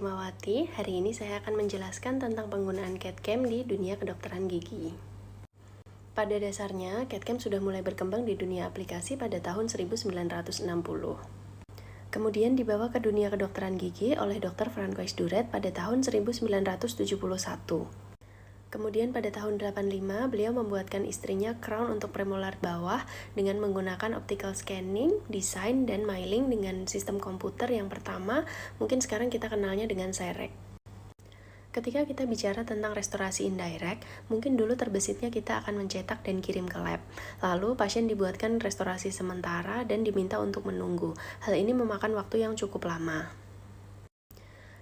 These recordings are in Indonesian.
Irmawati. Hari ini saya akan menjelaskan tentang penggunaan CAD/CAM di dunia kedokteran gigi. Pada dasarnya, CAD/CAM sudah mulai berkembang di dunia aplikasi pada tahun 1960. Kemudian dibawa ke dunia kedokteran gigi oleh Dr. Francois Duret pada tahun 1971. Kemudian pada tahun 85, beliau membuatkan istrinya crown untuk premolar bawah dengan menggunakan optical scanning, desain, dan miling dengan sistem komputer yang pertama, mungkin sekarang kita kenalnya dengan CEREC. Ketika kita bicara tentang restorasi indirect, mungkin dulu terbesitnya kita akan mencetak dan kirim ke lab. Lalu pasien dibuatkan restorasi sementara dan diminta untuk menunggu. Hal ini memakan waktu yang cukup lama.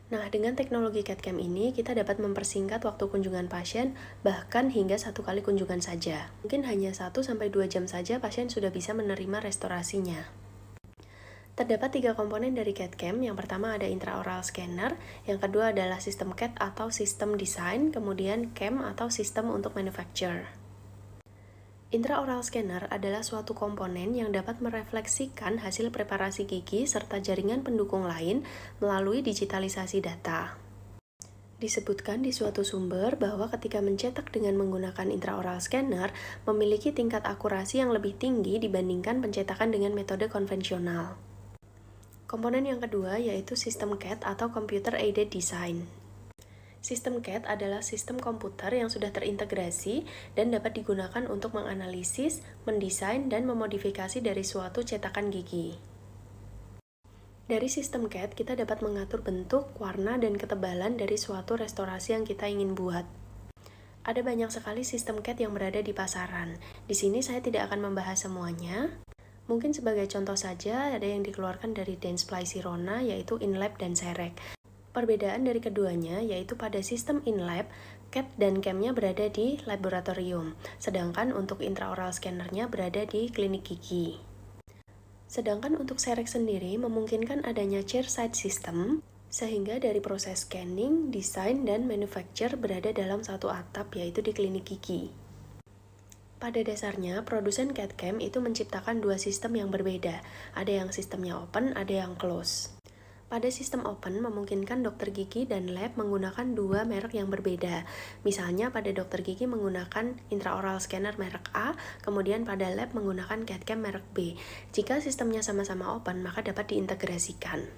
Nah, dengan teknologi CAD/CAM ini, kita dapat mempersingkat waktu kunjungan pasien, bahkan hingga 1 kali kunjungan saja. Mungkin hanya 1-2 jam saja pasien sudah bisa menerima restorasinya. Terdapat 3 komponen dari CAD/CAM. Yang pertama ada intraoral scanner, yang kedua adalah sistem CAD atau sistem desain, kemudian CAM atau sistem untuk manufacture. Intraoral scanner adalah suatu komponen yang dapat merefleksikan hasil preparasi gigi serta jaringan pendukung lain melalui digitalisasi data. Disebutkan di suatu sumber bahwa ketika mencetak dengan menggunakan intraoral scanner memiliki tingkat akurasi yang lebih tinggi dibandingkan pencetakan dengan metode konvensional. Komponen yang kedua yaitu sistem CAD atau Computer Aided Design. Sistem CAD adalah sistem komputer yang sudah terintegrasi dan dapat digunakan untuk menganalisis, mendesain, dan memodifikasi dari suatu cetakan gigi. Dari sistem CAD, kita dapat mengatur bentuk, warna, dan ketebalan dari suatu restorasi yang kita ingin buat. Ada banyak sekali sistem CAD yang berada di pasaran. Di sini saya tidak akan membahas semuanya. Mungkin sebagai contoh saja, ada yang dikeluarkan dari Dentsply Sirona, yaitu InLab dan CEREC. Perbedaan dari keduanya yaitu pada sistem in-lab, CAD dan CAM-nya berada di laboratorium, sedangkan untuk intraoral scanner-nya berada di klinik gigi. Sedangkan untuk CEREC sendiri memungkinkan adanya chairside system, sehingga dari proses scanning, desain, dan manufacture berada dalam satu atap yaitu di klinik gigi. Pada dasarnya, produsen CAD/CAM itu menciptakan 2 sistem yang berbeda, ada yang sistemnya open, ada yang close. Pada sistem open, memungkinkan dokter gigi dan lab menggunakan 2 merek yang berbeda. Misalnya pada dokter gigi menggunakan intraoral scanner merek A, kemudian pada lab menggunakan CAD/CAM merek B. Jika sistemnya sama-sama open, maka dapat diintegrasikan.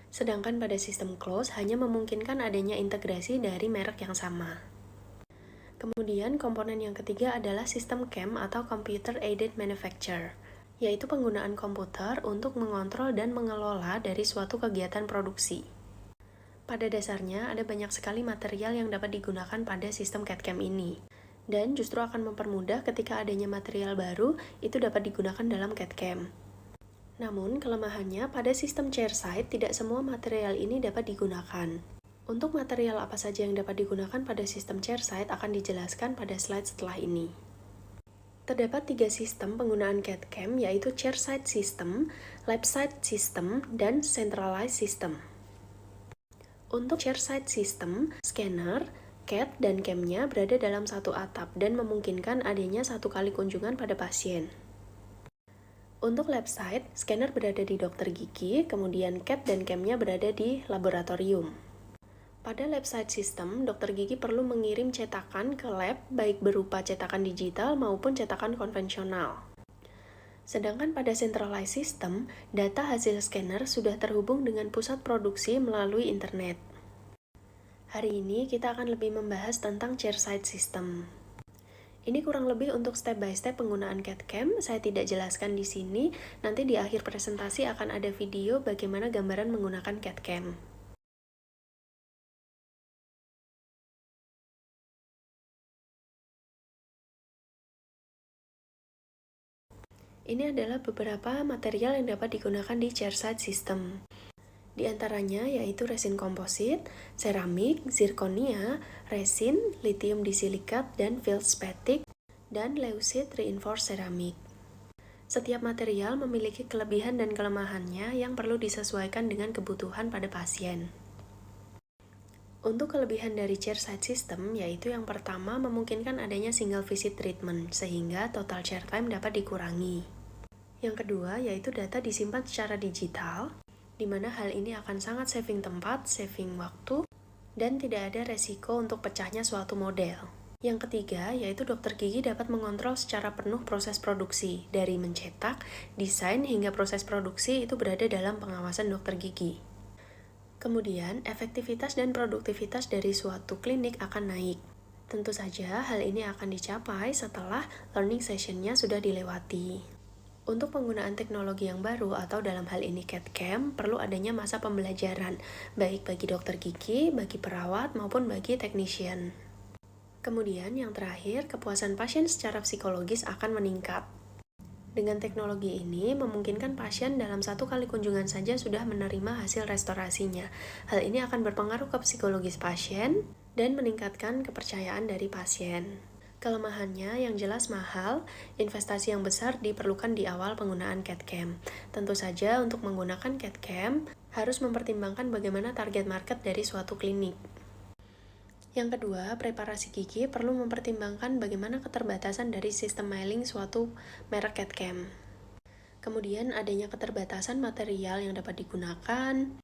Sedangkan pada sistem close, hanya memungkinkan adanya integrasi dari merek yang sama. Kemudian komponen yang ketiga adalah sistem CAM atau Computer Aided Manufacture, yaitu penggunaan komputer untuk mengontrol dan mengelola dari suatu kegiatan produksi. Pada dasarnya, ada banyak sekali material yang dapat digunakan pada sistem CAD/CAM ini, dan justru akan mempermudah ketika adanya material baru, itu dapat digunakan dalam CAD/CAM. Namun, kelemahannya pada sistem chairside tidak semua material ini dapat digunakan. Untuk material apa saja yang dapat digunakan pada sistem chairside akan dijelaskan pada slide setelah ini. Terdapat 3 sistem penggunaan CAD/CAM yaitu chairside system, lab-side system, dan centralized system. Untuk chairside system, scanner, CAD, dan CAM-nya berada dalam satu atap dan memungkinkan adanya 1 kali kunjungan pada pasien. Untuk lab-side, scanner berada di dokter gigi, kemudian CAD dan CAM-nya berada di laboratorium. Pada lab-side system, dokter gigi perlu mengirim cetakan ke lab baik berupa cetakan digital maupun cetakan konvensional. Sedangkan pada centralized system, data hasil scanner sudah terhubung dengan pusat produksi melalui internet. Hari ini kita akan lebih membahas tentang chairside system. Ini kurang lebih untuk step by step penggunaan CAD/CAM, saya tidak jelaskan di sini, nanti di akhir presentasi akan ada video bagaimana gambaran menggunakan CAD/CAM. Ini adalah beberapa material yang dapat digunakan di chairside system. Di antaranya yaitu resin komposit, seramik, zirconia, resin, lithium disilikat, dan feldspathic, dan leucid reinforced ceramic. Setiap material memiliki kelebihan dan kelemahannya yang perlu disesuaikan dengan kebutuhan pada pasien. Untuk kelebihan dari chairside system, yaitu yang pertama memungkinkan adanya single visit treatment, sehingga total chair time dapat dikurangi. Yang kedua, yaitu data disimpan secara digital, di mana hal ini akan sangat saving tempat, saving waktu, dan tidak ada resiko untuk pecahnya suatu model. Yang ketiga, yaitu dokter gigi dapat mengontrol secara penuh proses produksi, dari mencetak, desain, hingga proses produksi itu berada dalam pengawasan dokter gigi. Kemudian, efektivitas dan produktivitas dari suatu klinik akan naik. Tentu saja hal ini akan dicapai setelah learning session-nya sudah dilewati. Untuk penggunaan teknologi yang baru atau dalam hal ini CAD/CAM, perlu adanya masa pembelajaran, baik bagi dokter gigi, bagi perawat, maupun bagi technician. Kemudian yang terakhir, kepuasan pasien secara psikologis akan meningkat. Dengan teknologi ini, memungkinkan pasien dalam satu kali kunjungan saja sudah menerima hasil restorasinya. Hal ini akan berpengaruh ke psikologis pasien dan meningkatkan kepercayaan dari pasien. Kelemahannya yang jelas mahal, investasi yang besar diperlukan di awal penggunaan CAD/CAM. Tentu saja untuk menggunakan CAD/CAM harus mempertimbangkan bagaimana target market dari suatu klinik. Yang kedua, preparasi gigi perlu mempertimbangkan bagaimana keterbatasan dari sistem mailing suatu merek CAD/CAM. Kemudian adanya keterbatasan material yang dapat digunakan,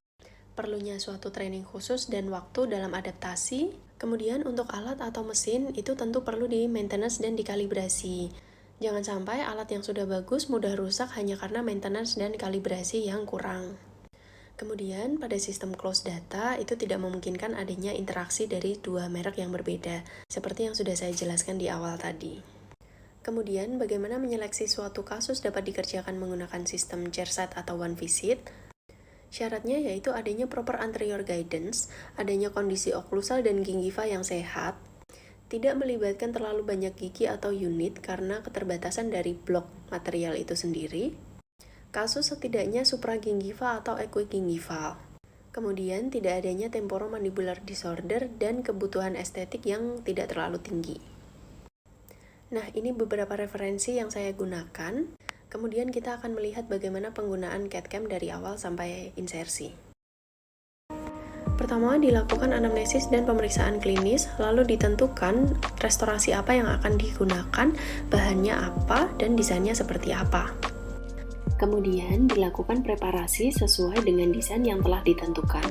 perlunya suatu training khusus dan waktu dalam adaptasi. Kemudian untuk alat atau mesin itu tentu perlu di maintenance dan dikalibrasi. Jangan sampai alat yang sudah bagus mudah rusak hanya karena maintenance dan kalibrasi yang kurang. Kemudian pada sistem closed data itu tidak memungkinkan adanya interaksi dari dua merek yang berbeda, seperti yang sudah saya jelaskan di awal tadi. Kemudian bagaimana menyeleksi suatu kasus dapat dikerjakan menggunakan sistem ChairSide atau One Visit. Syaratnya yaitu adanya proper anterior guidance, adanya kondisi oklusal dan gingiva yang sehat, tidak melibatkan terlalu banyak gigi atau unit karena keterbatasan dari blok material itu sendiri, kasus setidaknya supragingival atau equigingival, kemudian tidak adanya temporomandibular disorder dan kebutuhan estetik yang tidak terlalu tinggi. Nah, ini beberapa referensi yang saya gunakan. Kemudian kita akan melihat bagaimana penggunaan CAD/CAM dari awal sampai insersi. Pertama, dilakukan anamnesis dan pemeriksaan klinis, lalu ditentukan restorasi apa yang akan digunakan, bahannya apa, dan desainnya seperti apa. Kemudian, dilakukan preparasi sesuai dengan desain yang telah ditentukan.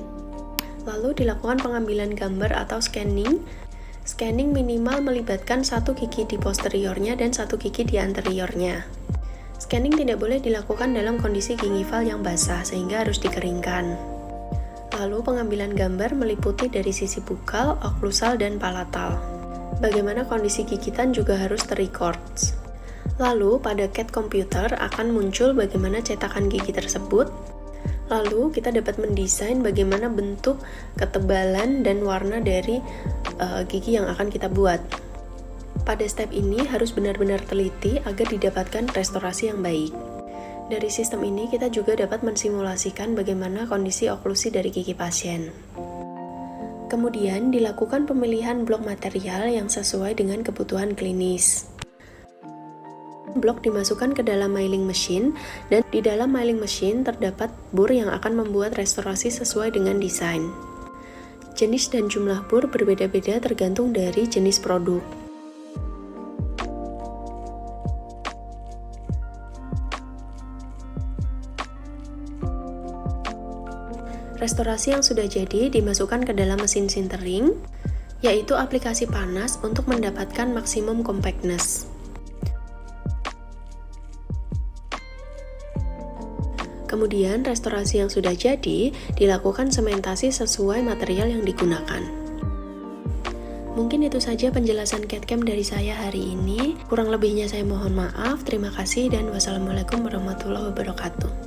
Lalu, dilakukan pengambilan gambar atau scanning. Scanning minimal melibatkan satu gigi di posteriornya dan satu gigi di anteriornya. Scanning tidak boleh dilakukan dalam kondisi gingival yang basah, sehingga harus dikeringkan. Lalu pengambilan gambar meliputi dari sisi bukal, oklusal, dan palatal. Bagaimana kondisi gigitan juga harus terrecord. Lalu pada CAD komputer akan muncul bagaimana cetakan gigi tersebut. Lalu kita dapat mendesain bagaimana bentuk, ketebalan, dan warna dari gigi yang akan kita buat. Pada step ini harus benar-benar teliti agar didapatkan restorasi yang baik. Dari sistem ini kita juga dapat mensimulasikan bagaimana kondisi oklusi dari gigi pasien. Kemudian dilakukan pemilihan blok material yang sesuai dengan kebutuhan klinis. Blok dimasukkan ke dalam milling machine dan di dalam milling machine terdapat bur yang akan membuat restorasi sesuai dengan desain. Jenis dan jumlah bur berbeda-beda tergantung dari jenis produk. Restorasi yang sudah jadi dimasukkan ke dalam mesin sintering, yaitu aplikasi panas untuk mendapatkan maksimum compactness. Kemudian restorasi yang sudah jadi dilakukan sementasi sesuai material yang digunakan. Mungkin itu saja penjelasan CAD/CAM dari saya hari ini. Kurang lebihnya saya mohon maaf. Terima kasih dan wassalamualaikum warahmatullahi wabarakatuh.